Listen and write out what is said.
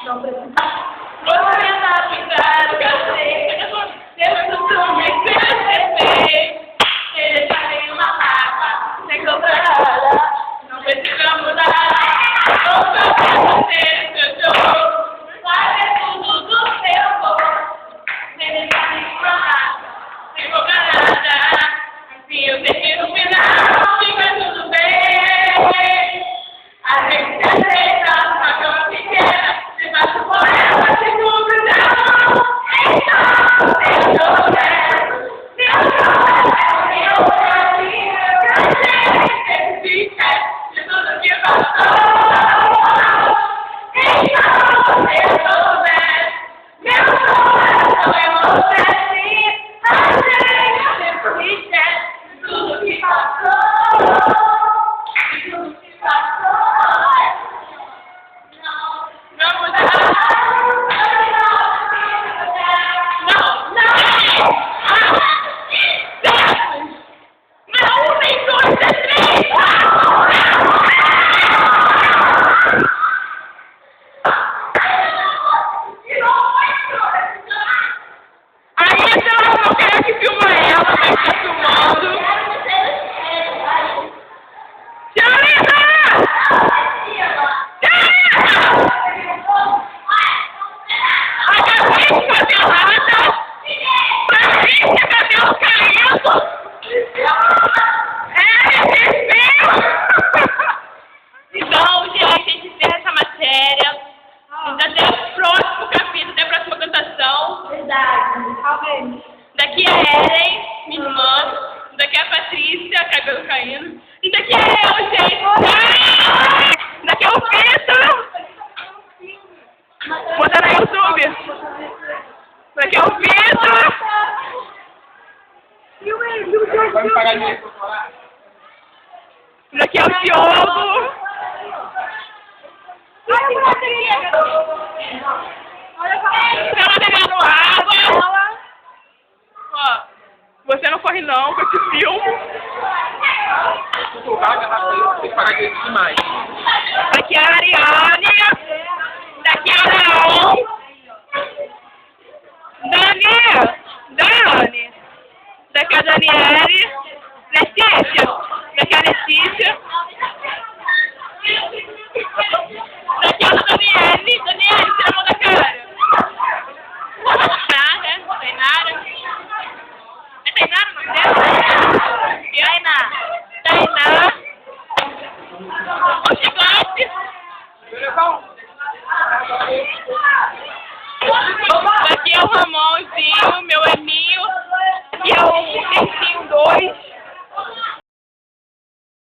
Não precisa. Você tá pintado, que eu sei. Depois do filme que você fez. Ele já tem uma rapa. Sem comprada. Não precisa mudar. Não precisa ser seu jogo. Fazer tudo do seu corpo. Ele já tem uma rapa. Sem comprada. Assim eu sei que no final fica tudo bem. A gente se aceita, uma cama pequena. Se bate por ela, se cubre não. Então, eu sou dela. Eu sou caminho. Eu sei que de tudo que passou. Então, eu sou dela. Meu coração é você sim. A gente de tudo que passou. De tudo que passou. Então, gente, a gente encerra essa matéria. Até o próximo capítulo, até a próxima cantação. Verdade. Talvez. Daqui é a Ellen, minha irmã. Daqui é a Patrícia, cabelo caindo. E daqui é eu, gente. Daqui é o Vitor. Bota no YouTube. Daqui é o Vitor. Vai me pagar dinheiro pra falar? Daqui é o Diogo. Ela bebendo água. Ó, você não corre não com esse filme. Tem que pagar dinheiro demais. Daqui é a Ariane. Daqui é a Leon. Dani. Daqui é a Daniele. Letícia. Daqui é a Letícia. Daqui é a Daniele. Daniele, tira a mão da cara. Tainara. É Tainara o nome dela? Tainá. O gigante. Daqui é o Ramonzinho.